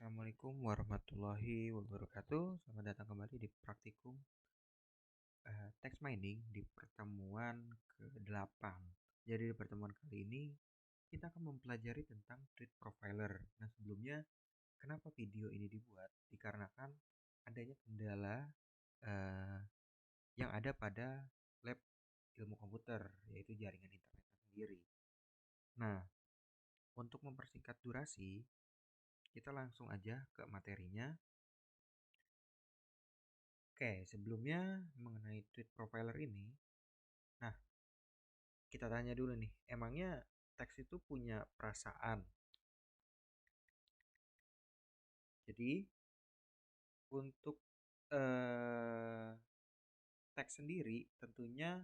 Assalamualaikum warahmatullahi wabarakatuh. Selamat datang kembali di praktikum text mining di pertemuan ke-8. Jadi di pertemuan kali ini kita akan mempelajari tentang tweet profiler. Nah, sebelumnya kenapa video ini dibuat? Dikarenakan adanya kendala eh, yang ada pada lab ilmu komputer, yaitu jaringan internetnya sendiri. Nah, untuk mempersingkat durasi, kita langsung aja ke materinya. Oke, sebelumnya mengenai tweet profiler ini, nah kita tanya dulu nih, emangnya teks itu punya perasaan? Jadi untuk eh, teks sendiri tentunya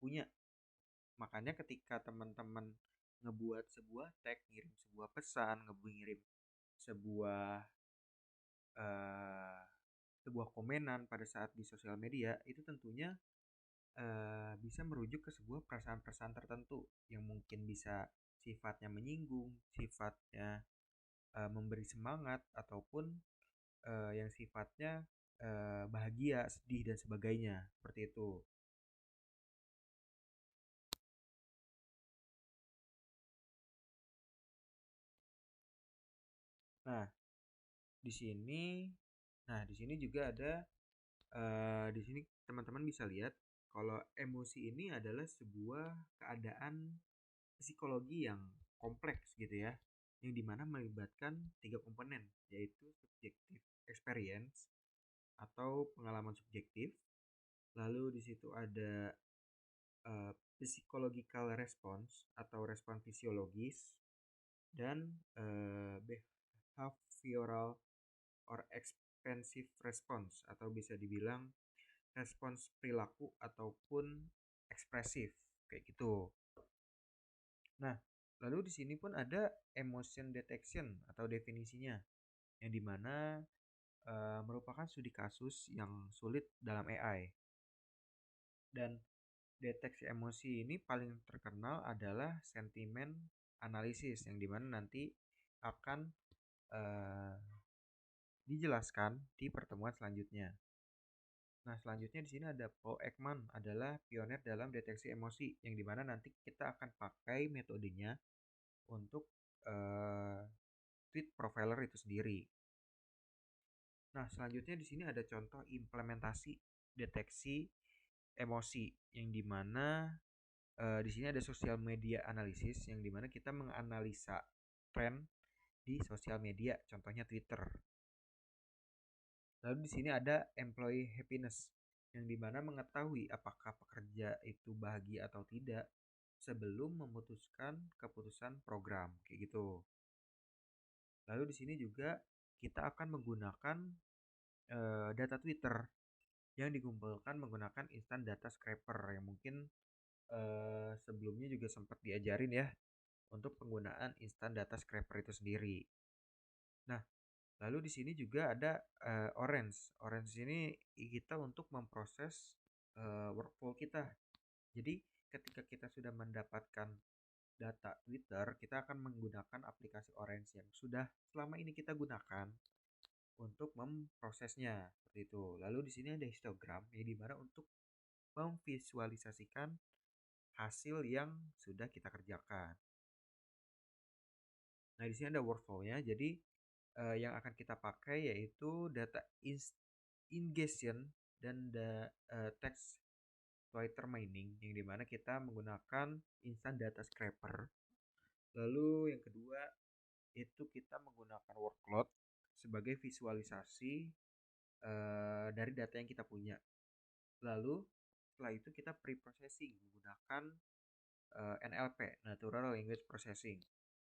punya. Makanya ketika teman-teman ngebuat sebuah teks, ngirim sebuah pesan, ngirim sebuah eh, sebuah komenan pada saat di sosial media, itu tentunya bisa merujuk ke sebuah perasaan-perasaan tertentu yang mungkin bisa sifatnya menyinggung, sifatnya memberi semangat, ataupun yang sifatnya bahagia, sedih, dan sebagainya. Seperti itu. Nah, di sini, di sini juga ada, di sini teman-teman bisa lihat kalau emosi ini adalah sebuah keadaan psikologi yang kompleks gitu ya, yang dimana melibatkan tiga komponen, yaitu subjective experience atau pengalaman subjektif, lalu di situ ada psychological response atau respon fisiologis, dan behavioral or expensive response atau bisa dibilang respons perilaku ataupun ekspresif kayak gitu. Nah, lalu di sini pun ada emotion detection atau definisinya, yang dimana merupakan studi kasus yang sulit dalam AI. Dan deteksi emosi ini paling terkenal adalah sentimen analisis, yang dimana nanti akan uh, dijelaskan di pertemuan selanjutnya. Nah, selanjutnya di sini ada Paul Ekman, adalah pionir dalam deteksi emosi, yang dimana nanti kita akan pakai metodenya untuk uh, tweet profiler itu sendiri. Nah, selanjutnya di sini ada contoh implementasi deteksi emosi, yang dimana di sini ada social media analysis, yang dimana kita menganalisa tren di sosial media, contohnya Twitter. Lalu di sini ada employee happiness, yang dimana mengetahui apakah pekerja itu bahagia atau tidak sebelum memutuskan keputusan program, kayak gitu. Lalu di sini juga kita akan menggunakan data Twitter yang dikumpulkan menggunakan instant data scraper, yang mungkin sebelumnya juga sempat diajarin ya untuk penggunaan instant data scraper itu sendiri. Nah, lalu di sini juga ada Orange. Orange ini kita untuk memproses workflow kita. Jadi ketika kita sudah mendapatkan data Twitter, kita akan menggunakan aplikasi Orange yang sudah selama ini kita gunakan untuk memprosesnya seperti itu. Lalu di sini ada histogram, yang dimana untuk memvisualisasikan hasil yang sudah kita kerjakan. Nah, di sini ada workflow-nya. Jadi yang akan kita pakai yaitu data ingestion dan text Twitter mining, yang dimana kita menggunakan instant data scraper. Lalu yang kedua itu kita menggunakan workload sebagai visualisasi dari data yang kita punya. Lalu setelah itu kita pre-processing menggunakan NLP, Natural Language Processing.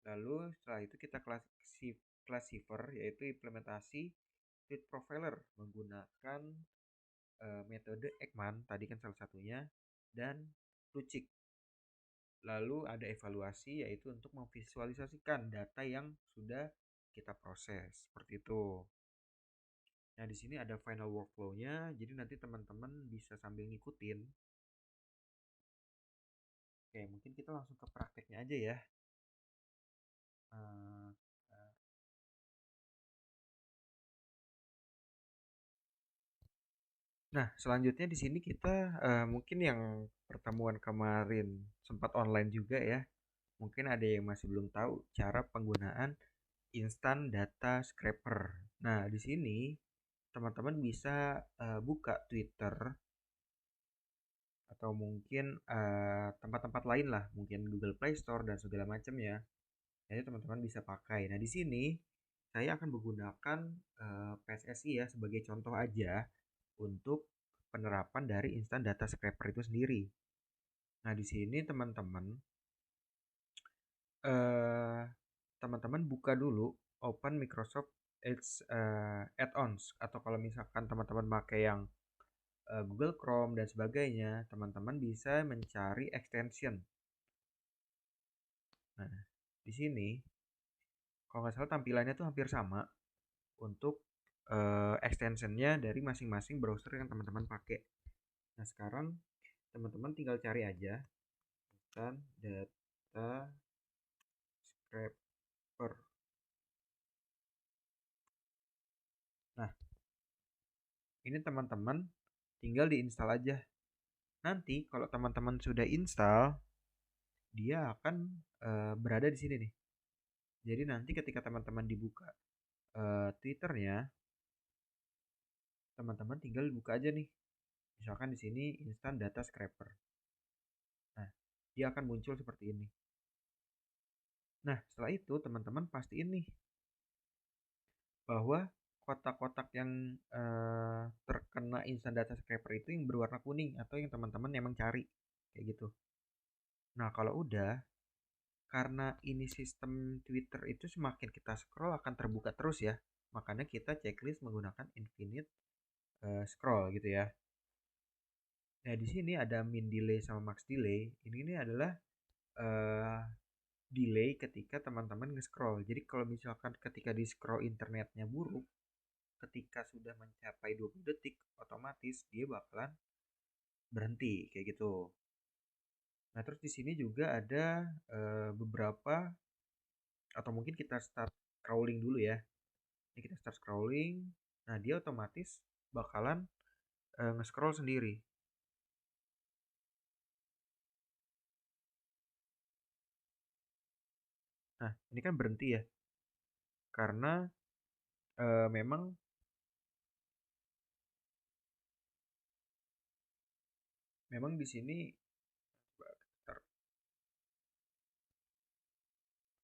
Lalu setelah itu kita classifier, yaitu implementasi tweet profiler menggunakan metode Ekman, tadi kan salah satunya, dan Lucik. Lalu ada evaluasi, yaitu untuk memvisualisasikan data yang sudah kita proses, seperti itu. Nah, di sini ada final workflow-nya, jadi nanti teman-teman bisa sambil ngikutin. Oke, mungkin kita langsung ke prakteknya aja ya. Nah, selanjutnya di sini kita mungkin yang pertemuan kemarin sempat online juga ya. Mungkin ada yang masih belum tahu cara penggunaan Instant Data Scraper. Nah, di sini teman-teman bisa buka Twitter atau mungkin tempat-tempat lain lah, mungkin Google Play Store dan segala macam ya. Jadi teman-teman bisa pakai. Nah, di sini saya akan menggunakan PSSI ya sebagai contoh aja untuk penerapan dari Instant Data Scraper itu sendiri. Nah, di sini eh, teman-teman buka dulu open Microsoft Edge add-ons, atau kalau misalkan teman-teman pakai yang Google Chrome dan sebagainya, teman-teman bisa mencari extension. Nah, di sini kalau nggak salah tampilannya tuh hampir sama untuk extensionnya dari masing-masing browser yang teman-teman pakai. Nah, sekarang teman-teman tinggal cari aja Instant Data Scraper. Nah, ini teman-teman tinggal diinstal aja. Nanti kalau teman-teman sudah install, dia akan berada di sini nih. Jadi nanti ketika teman-teman dibuka Twitternya, teman-teman tinggal buka aja nih. Misalkan di sini Instant Data Scraper. Nah, dia akan muncul seperti ini. Nah, setelah itu teman-teman pastiin nih bahwa kotak-kotak yang terkena Instant Data Scraper itu yang berwarna kuning atau yang teman-teman emang cari kayak gitu. Nah, kalau udah, karena ini sistem Twitter itu semakin kita scroll akan terbuka terus ya. Makanya kita checklist menggunakan infinite scroll gitu ya. Nah, di sini ada min delay sama max delay. Ini adalah uh, delay ketika teman-teman nge-scroll. Jadi kalau misalkan ketika di scroll internetnya buruk, ketika sudah mencapai 20 detik, otomatis dia bakalan berhenti kayak gitu. Nah, terus di sini juga ada beberapa, atau mungkin kita start scrolling dulu ya. Ini kita start scrolling. Nah, dia otomatis bakalan nge-scroll sendiri. Nah, ini kan berhenti ya. Karena memang di sini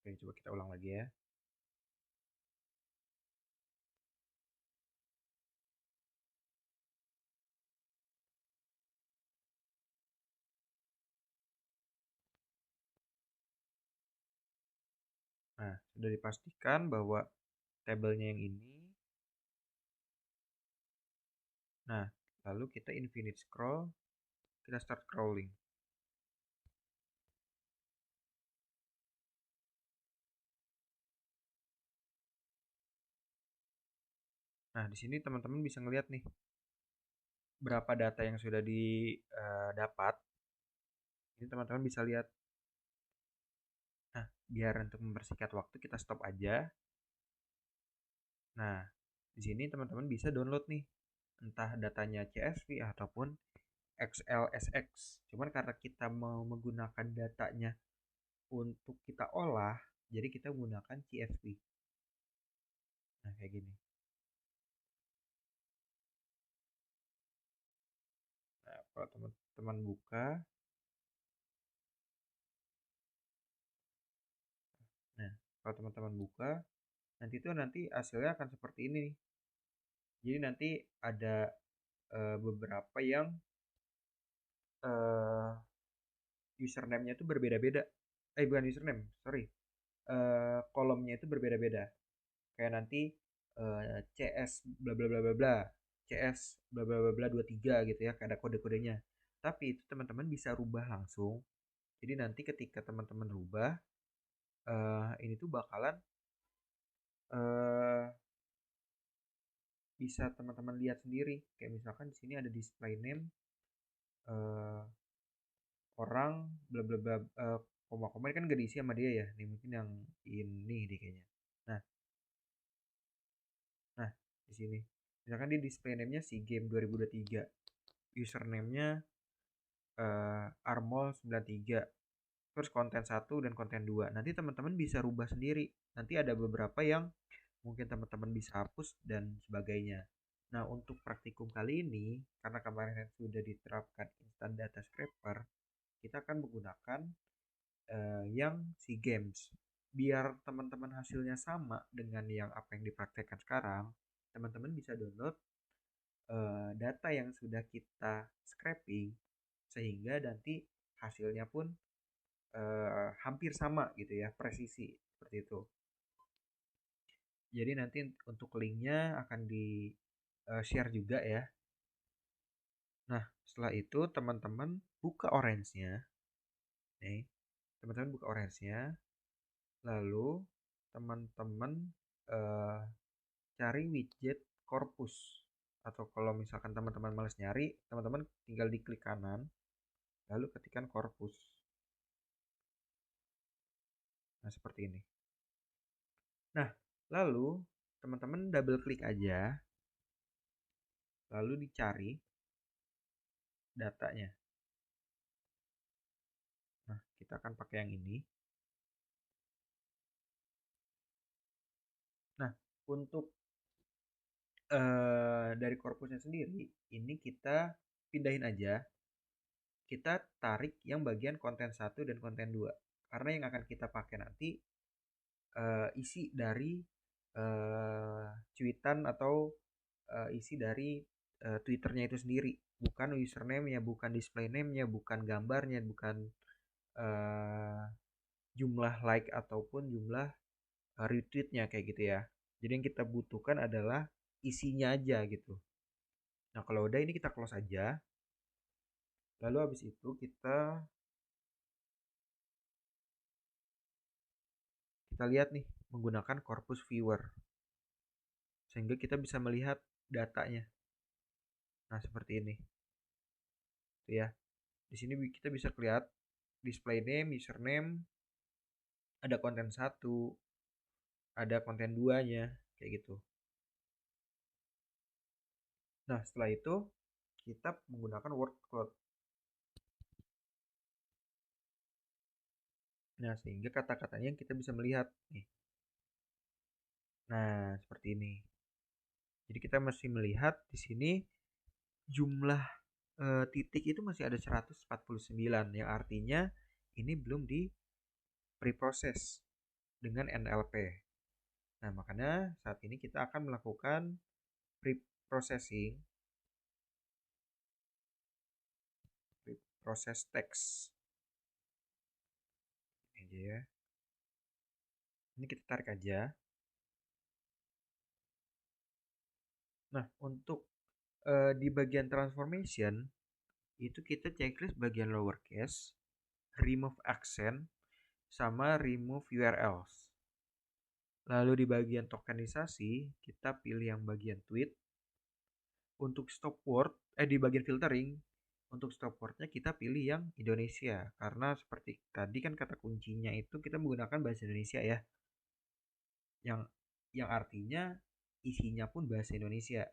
oke, coba kita ulang lagi ya. Nah, sudah dipastikan bahwa tabelnya yang ini. Nah, lalu kita infinite scroll, kita start scrolling. Nah, di sini teman-teman bisa ngelihat nih berapa data yang sudah didapat. Ini teman-teman bisa lihat. Nah, biar untuk mempersingkat waktu kita stop aja. Nah, di sini teman-teman bisa download nih entah datanya CSV ataupun XLSX. Cuman karena kita mau menggunakan datanya untuk kita olah, jadi kita menggunakan CSV. Nah, kayak gini. Nah, kalau teman-teman buka, nah, kalau teman-teman buka, nanti hasilnya akan seperti ini nih. Jadi nanti ada beberapa yang uh, username-nya itu berbeda-beda. Bukan username, sorry. Kolomnya itu berbeda-beda. Kayak nanti CS bla bla bla bla bla, CS bla bla bla bla 23 gitu ya, kayak ada kode-kodenya. Tapi itu teman-teman bisa rubah langsung. Jadi nanti ketika teman-teman rubah, ini tuh bakalan uh, bisa teman-teman lihat sendiri. Kayak misalkan di sini ada display name uh, orang bla bla bla, koma-koma ini kan gak diisi sama dia ya. Ini mungkin yang ini deh kayaknya. Nah, nah di sini. Misalkan di display name-nya SEA Games 2023. username-nya armol93, terus konten 1 dan konten 2. Nanti teman-teman bisa rubah sendiri. Nanti ada beberapa yang mungkin teman-teman bisa hapus dan sebagainya. Nah, untuk praktikum kali ini, karena kemarin sudah diterapkan instant data scraper, kita akan menggunakan yang si games. Biar teman-teman hasilnya sama dengan yang apa yang dipraktekkan sekarang, teman-teman bisa download data yang sudah kita scraping, sehingga nanti hasilnya pun hampir sama gitu ya, presisi seperti itu. Jadi nanti untuk linknya akan di share juga ya. Nah, setelah itu teman-teman buka orange-nya. Nih, teman-teman buka orange-nya. Lalu teman-teman eh, cari widget corpus. Atau kalau misalkan teman-teman males nyari, teman-teman tinggal diklik kanan, lalu ketikkan corpus. Nah, seperti ini. Nah, lalu teman-teman double klik aja, lalu dicari datanya. Nah, kita akan pakai yang ini. Nah, untuk dari korpusnya sendiri, ini kita pindahin aja. Kita tarik yang bagian konten 1 dan konten 2. Karena yang akan kita pakai nanti isi dari cuitan atau isi dari Twitternya itu sendiri. Bukan username-nya, bukan display name-nya, bukan gambarnya, bukan jumlah like ataupun jumlah retweetnya kayak gitu ya. Jadi yang kita butuhkan adalah isinya aja gitu. Nah, kalau udah ini kita close aja. Lalu habis itu kita lihat nih menggunakan corpus viewer. Sehingga kita bisa melihat datanya. Nah, seperti ini. Tuh ya. Di sini kita bisa lihat display name, username, ada konten 1, ada konten 2-nya kayak gitu. Nah, setelah itu kita menggunakan word cloud. Nah, sehingga kata-katanya kita bisa melihat nih. Nah, seperti ini. Jadi kita masih melihat di sini jumlah titik itu masih ada 149, yang artinya ini belum di preproses dengan NLP. Nah, makanya saat ini kita akan melakukan preprocessing, preprocess text. Ini aja ya. Ini kita tarik aja. Nah, untuk di bagian transformation itu kita checklist bagian lowercase, remove accent, sama remove URLs. Lalu di bagian tokenisasi kita pilih yang bagian tweet. Untuk stop word di bagian filtering, untuk stop wordnya kita pilih yang Indonesia, karena seperti tadi kan kata kuncinya itu kita menggunakan bahasa Indonesia ya, yang artinya isinya pun bahasa Indonesia.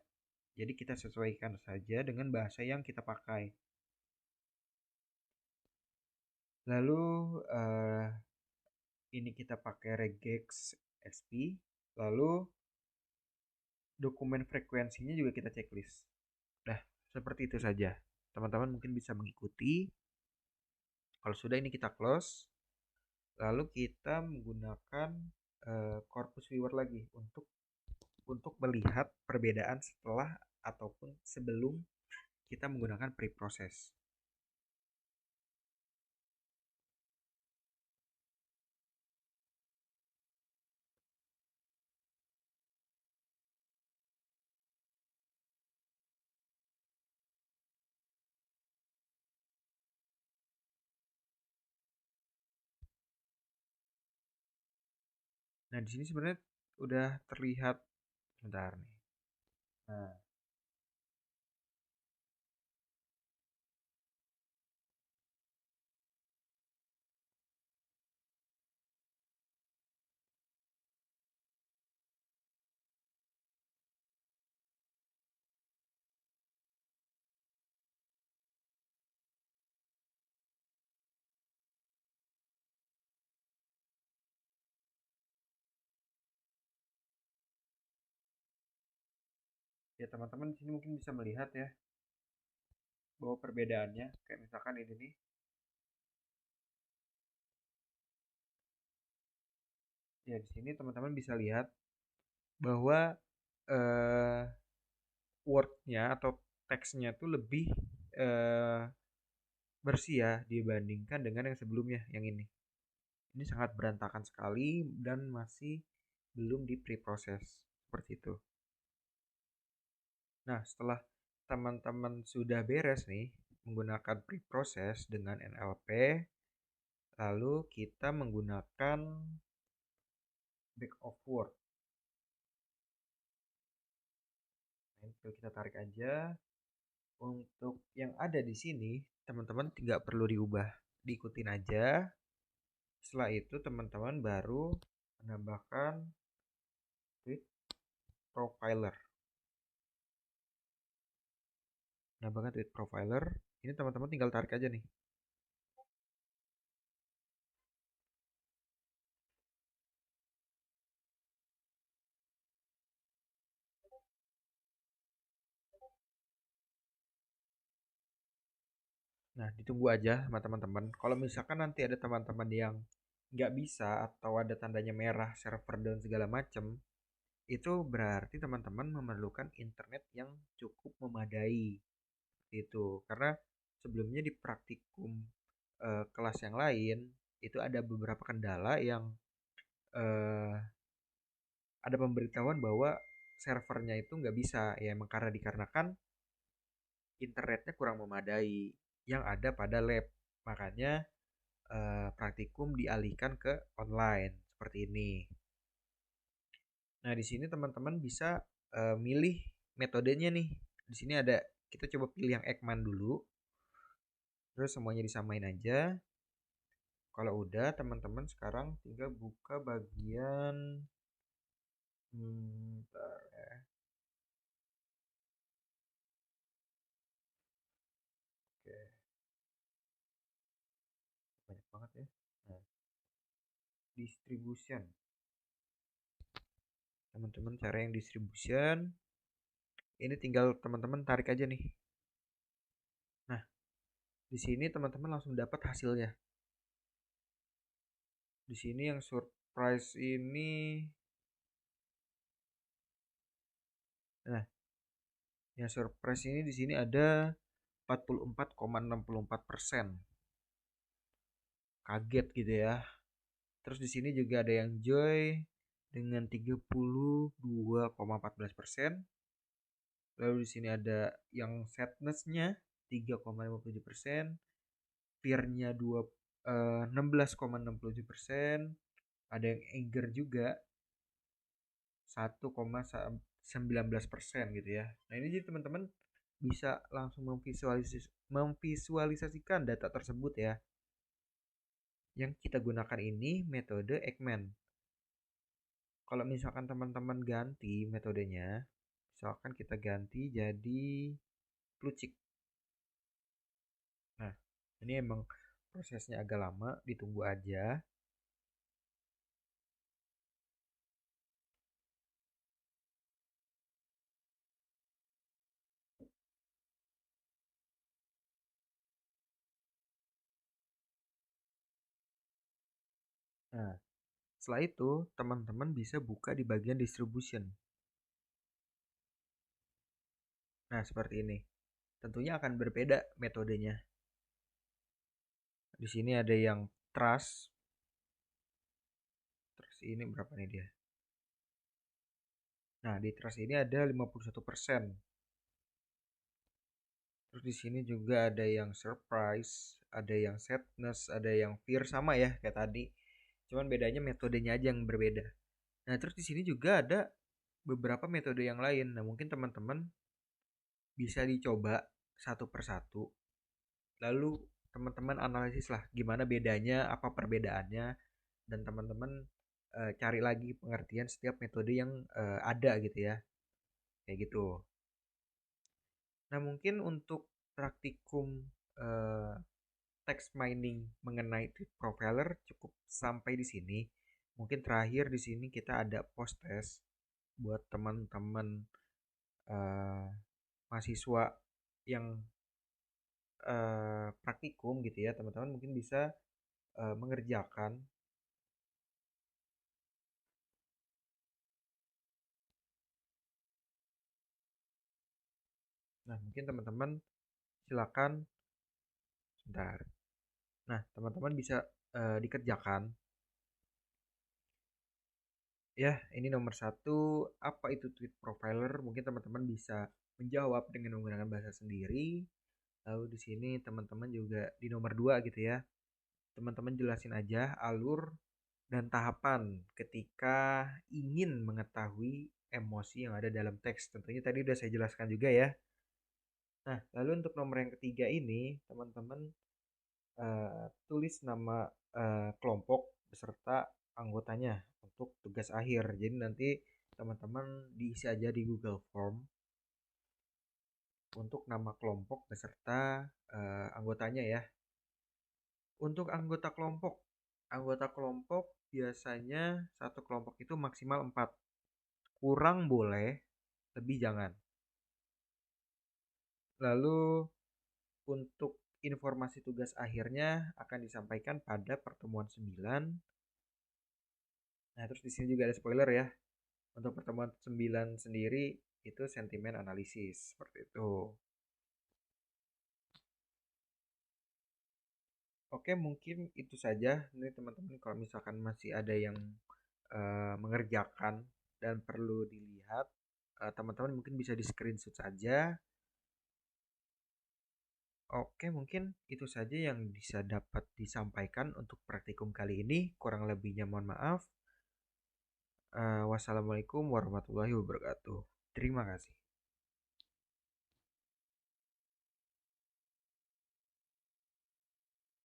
Jadi kita sesuaikan saja dengan bahasa yang kita pakai. Lalu ini kita pakai regex sp. Lalu dokumen frekuensinya juga kita checklist. Nah, seperti itu saja. Teman-teman mungkin bisa mengikuti. Kalau sudah ini kita close. Lalu kita menggunakan corpus viewer lagi untuk melihat perbedaan setelah ataupun sebelum kita menggunakan preprocess. Nah, di sini sebenarnya udah terlihat, sebentar nih. Nah, Ya teman-teman di sini mungkin bisa melihat ya bahwa perbedaannya kayak misalkan ini nih. Ya di sini teman-teman bisa lihat bahwa eh, wordnya atau teksnya tuh lebih eh, bersih ya dibandingkan dengan yang sebelumnya yang ini. Ini sangat berantakan sekali dan masih belum di pre-process seperti itu. Nah, setelah teman-teman sudah beres nih menggunakan pre-process dengan NLP, lalu kita menggunakan back of word. Nah, kita tarik aja. Untuk yang ada di sini, teman-teman tidak perlu diubah, diikutin aja. Setelah itu teman-teman baru menambahkan tweet profiler. Menambahkan tweet profiler. Ini teman-teman tinggal tarik aja nih. Nah, ditunggu aja sama teman-teman. Kalau misalkan nanti ada teman-teman yang nggak bisa atau ada tandanya merah, server dan segala macam, itu berarti teman-teman memerlukan internet yang cukup memadai. Itu karena sebelumnya di praktikum kelas yang lain itu ada beberapa kendala yang eh, ada pemberitahuan bahwa servernya itu nggak bisa ya emang karena dikarenakan internetnya kurang memadai yang ada pada lab. Makanya praktikum dialihkan ke online seperti ini. Nah, di sini teman-teman bisa milih metodenya nih. Di sini ada, kita coba pilih yang Ekman dulu. Terus semuanya disamain aja. Kalau udah, teman-teman sekarang tinggal buka bagian bentar ya. Oke, banyak banget ya. Nah, distribution. Teman-teman cara yang distribution ini tinggal teman-teman tarik aja nih. Nah, di sini teman-teman langsung dapat hasilnya. Di sini yang surprise ini, nah, yang surprise ini di sini ada 44,64%. Kaget gitu ya. Terus di sini juga ada yang joy dengan 32,14%. Lalu di sini ada yang sadness-nya 3,57%, fear-nya 16,67%, ada yang anger juga 1,19% gitu ya. Nah, ini jadi teman-teman bisa langsung memvisualisasikan data tersebut ya. Yang kita gunakan ini metode Ekman. Kalau misalkan teman-teman ganti metodenya, misalkan kita ganti jadi Plucik. Nah, ini emang prosesnya agak lama, ditunggu aja. Nah, setelah itu teman-teman bisa buka di bagian distribution. Nah, seperti ini. Tentunya akan berbeda metodenya. Di sini ada yang trust. Terus ini berapa nih dia? Nah, di trust ini ada 51%. Terus di sini juga ada yang surprise, ada yang sadness, ada yang fear, sama ya kayak tadi. Cuman bedanya metodenya aja yang berbeda. Nah, terus di sini juga ada beberapa metode yang lain. Nah, mungkin teman-teman bisa dicoba satu persatu. Lalu teman-teman analisis lah gimana bedanya, apa perbedaannya, dan teman-teman cari lagi pengertian setiap metode yang ada gitu ya. Kayak gitu. Nah, mungkin untuk praktikum eh, text mining mengenai tweet profiler cukup sampai di sini. Mungkin terakhir di sini kita ada post test buat teman-teman uh, mahasiswa yang praktikum gitu ya, teman-teman mungkin bisa mengerjakan. Nah, mungkin teman-teman silakan sebentar. Nah, teman-teman bisa dikerjakan. Ya, ini nomor 1, apa itu tweet profiler? Mungkin teman-teman bisa menjawab dengan menggunakan bahasa sendiri. Lalu di sini teman-teman juga di nomor 2 gitu ya. Teman-teman jelasin aja alur dan tahapan ketika ingin mengetahui emosi yang ada dalam teks. Tentunya tadi udah saya jelaskan juga ya. Nah, lalu untuk nomor yang ketiga ini, teman-teman tulis nama kelompok beserta anggotanya untuk tugas akhir. Jadi nanti teman-teman diisi aja di Google Form untuk nama kelompok beserta anggotanya ya. Untuk anggota kelompok biasanya satu kelompok itu maksimal 4. Kurang boleh, lebih jangan. Lalu untuk informasi tugas akhirnya akan disampaikan pada pertemuan 9. Nah, terus di sini juga ada spoiler ya. Untuk pertemuan 9 sendiri itu sentimen analisis seperti itu. Oke, mungkin itu saja. Ini teman-teman kalau misalkan masih ada yang mengerjakan dan perlu dilihat, teman-teman mungkin bisa di screenshot saja. Oke, mungkin itu saja yang bisa dapat disampaikan untuk praktikum kali ini. Kurang lebihnya mohon maaf. Wassalamualaikum warahmatullahi wabarakatuh. Terima kasih.